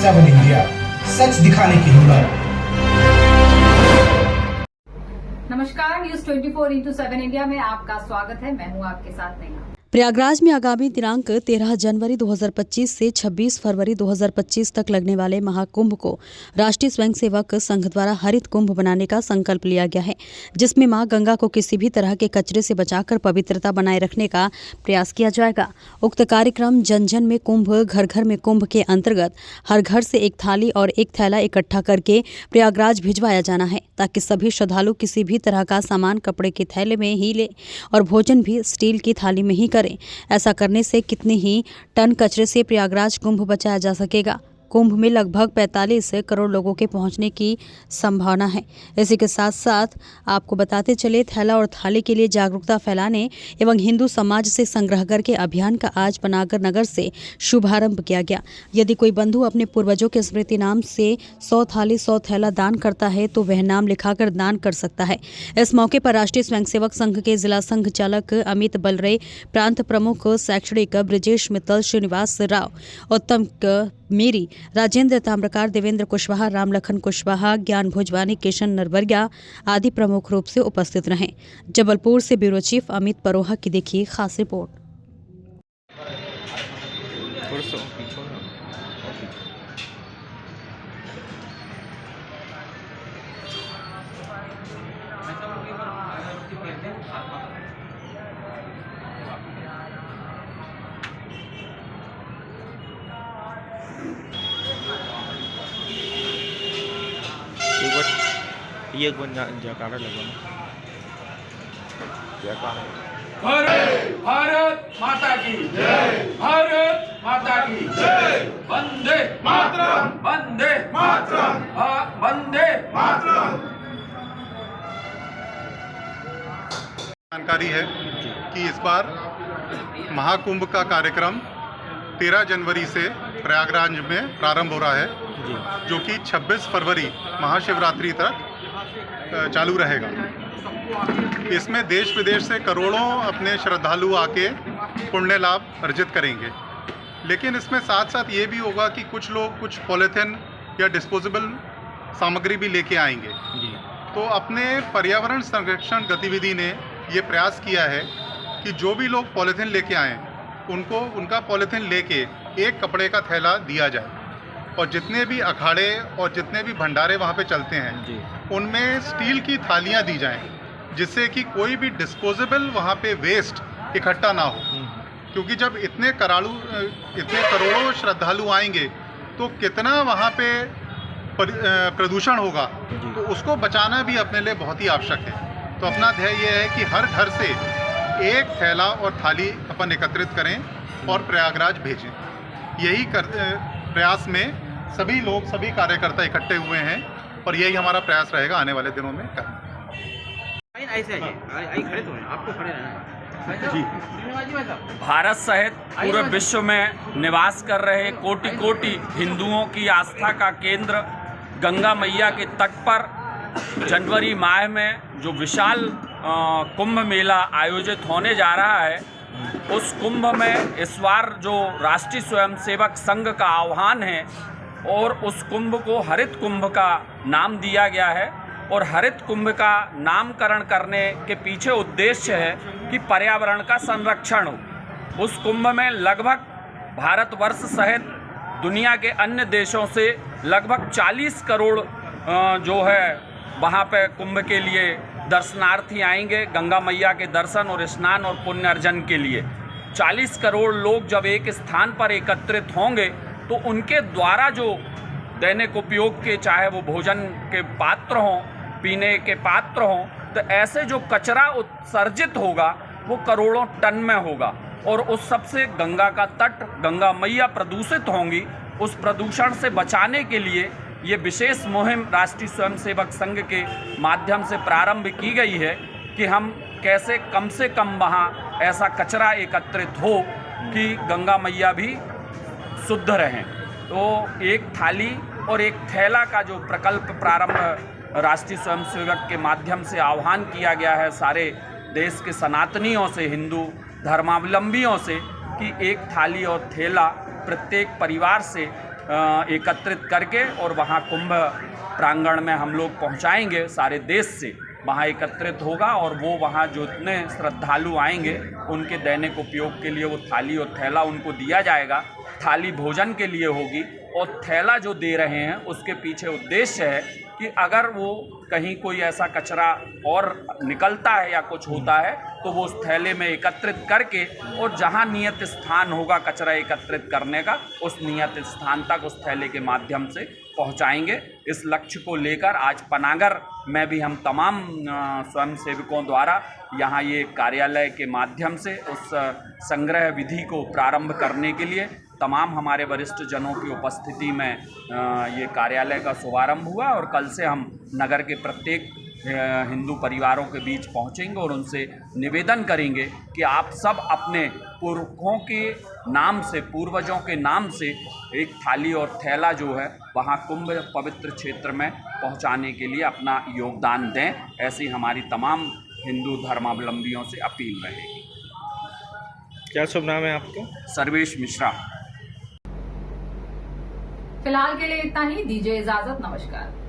7 India, सच दिखाने की हिम्मत। नमस्कार, न्यूज 24x7 इंडिया में आपका स्वागत है। मैं हूं आपके साथ नेहा। प्रयागराज में आगामी दिनांक 13 जनवरी 2025 से 26 फरवरी 2025 तक लगने वाले महाकुंभ को राष्ट्रीय स्वयंसेवक संघ द्वारा हरित कुंभ बनाने का संकल्प लिया गया है, जिसमें मां गंगा को किसी भी तरह के कचरे से बचाकर पवित्रता बनाए रखने का प्रयास किया जाएगा। उक्त कार्यक्रम जन जन में कुंभ, घर घर में कुंभ के अंतर्गत हर घर से एक थाली और एक थैला इकट्ठा करके प्रयागराज भिजवाया जाना है, ताकि सभी श्रद्धालु किसी भी तरह का सामान कपड़े के थैले में ही ले और भोजन भी स्टील की थाली में ही करें। ऐसा करने से कितने ही टन कचरे से प्रयागराज कुंभ बचाया जा सकेगा। कुंभ में लगभग 45 करोड़ लोगों के पहुंचने की संभावना है। इसी के साथ साथ आपको बताते चले, थैला और थाली के लिए जागरूकता फैलाने एवं हिंदू समाज से संग्रह करके अभियान का आज पनागर नगर से शुभारंभ किया गया। यदि कोई बंधु अपने पूर्वजों के स्मृति नाम से 100 थाली 100 थैला दान करता है तो वह नाम लिखाकर दान कर सकता है। इस मौके पर राष्ट्रीय स्वयंसेवक संघ के जिला संघ चालक अमित बलरे, प्रांत प्रमुख शैक्षणिक ब्रिजेश मित्तल, श्रीनिवास राव, उत्तम मेरी, राजेंद्र ताम्रकार, देवेंद्र कुशवाहा, रामलखन कुशवाहा, ज्ञान भोजवानी, किशन नरवरिया आदि प्रमुख रूप से उपस्थित रहे। जबलपुर से ब्यूरो चीफ अमित परोहा की देखी खास रिपोर्ट। ये जयकारा लगाना। भारत माता की जय, भारत माता की जय, वंदे मातरम, वंदे मातरम, वंदे मातरम। जानकारी है कि इस बार महाकुंभ का कार्यक्रम 13 जनवरी से प्रयागराज में प्रारंभ हो रहा है, जो कि 26 फरवरी महाशिवरात्रि तक चालू रहेगा। इसमें देश विदेश से करोड़ों अपने श्रद्धालु आके पुण्य लाभ अर्जित करेंगे। लेकिन इसमें साथ साथ ये भी होगा कि कुछ लोग कुछ पॉलीथिन या डिस्पोजेबल सामग्री भी लेके आएंगे। तो अपने पर्यावरण संरक्षण गतिविधि ने ये प्रयास किया है कि जो भी लोग पॉलीथिन लेके आएँ उनको उनका पॉलीथिन लेके एक कपड़े का थैला दिया जाए, और जितने भी अखाड़े और जितने भी भंडारे वहाँ पे चलते हैं उनमें स्टील की थालियाँ दी जाएं, जिससे कि कोई भी डिस्पोजेबल वहाँ पे वेस्ट इकट्ठा ना हो। क्योंकि जब इतने करोड़ों श्रद्धालु आएंगे तो कितना वहाँ पे प्रदूषण होगा, तो उसको बचाना भी अपने लिए बहुत ही आवश्यक है। तो अपना ध्येय ये है कि हर घर से एक थैला और थाली अपन एकत्रित करें और प्रयागराज भेजें। यही प्रयास में सभी लोग, सभी कार्यकर्ता इकट्ठे हुए हैं और यही हमारा प्रयास रहेगा आने वाले दिनों में करना। भारत सहित पूरे विश्व में निवास कर रहे कोटि कोटि हिंदुओं की आस्था का केंद्र गंगा मैया के तट पर जनवरी माह में जो विशाल कुंभ मेला आयोजित होने जा रहा है, उस कुंभ में इस बार जो राष्ट्रीय स्वयंसेवक संघ का आह्वान है और उस कुंभ को हरित कुंभ का नाम दिया गया है। और हरित कुंभ का नामकरण करने के पीछे उद्देश्य है कि पर्यावरण का संरक्षण हो। उस कुंभ में लगभग भारतवर्ष सहित दुनिया के अन्य देशों से लगभग 40 करोड़ जो है वहाँ पे कुंभ के लिए दर्शनार्थी आएंगे, गंगा मैया के दर्शन और स्नान और पुण्य अर्जन के लिए। 40 करोड़ लोग जब एक स्थान पर एकत्रित होंगे तो उनके द्वारा जो दैनिक उपयोग के, चाहे वो भोजन के पात्र हों, पीने के पात्र हों, तो ऐसे जो कचरा उत्सर्जित होगा वो करोड़ों टन में होगा। और उस सबसे गंगा का तट, गंगा मैया प्रदूषित होंगी। उस प्रदूषण से बचाने के लिए ये विशेष मुहिम राष्ट्रीय स्वयंसेवक संघ के माध्यम से प्रारंभ की गई है कि हम कैसे कम से कम वहाँ ऐसा कचरा एकत्रित हो कि गंगा मैया भी शुद्ध रहें। तो एक थाली और एक थैला का जो प्रकल्प प्रारंभ राष्ट्रीय स्वयंसेवक के माध्यम से आह्वान किया गया है सारे देश के सनातनियों से, हिंदू धर्मावलंबियों से, कि एक थाली और थैला प्रत्येक परिवार से एकत्रित करके और वहाँ कुंभ प्रांगण में हम लोग पहुँचाएंगे। सारे देश से वहाँ एकत्रित होगा और वो वहाँ जो इतने श्रद्धालु आएंगे उनके दैनिक उपयोग के लिए वो थाली और थैला उनको दिया जाएगा। थाली भोजन के लिए होगी और थैला जो दे रहे हैं उसके पीछे उद्देश्य है कि अगर वो कहीं कोई ऐसा कचरा और निकलता है या कुछ होता है तो वो उस थैले में एकत्रित करके और जहाँ नियत स्थान होगा कचरा एकत्रित करने का उस नियत स्थान तक उस थैले के माध्यम से पहुँचाएंगे। इस लक्ष्य को लेकर आज पनागर में भी हम तमाम स्वयं सेवकों द्वारा यहाँ ये कार्यालय के माध्यम से उस संग्रह विधि को प्रारंभ करने के लिए तमाम हमारे वरिष्ठ जनों की उपस्थिति में ये कार्यालय का शुभारंभ हुआ और कल से हम नगर के प्रत्येक हिंदू परिवारों के बीच पहुंचेंगे और उनसे निवेदन करेंगे कि आप सब अपने पुरखों के नाम से, पूर्वजों के नाम से एक थाली और थैला जो है वहाँ कुंभ पवित्र क्षेत्र में पहुंचाने के लिए अपना योगदान दें। ऐसी हमारी तमाम हिंदू धर्मावलंबियों से अपील रहेगी। क्या शुभ नाम है आपका? सर्वेश मिश्रा। फिलहाल के लिए इतना ही, दीजिए इजाजत, नमस्कार।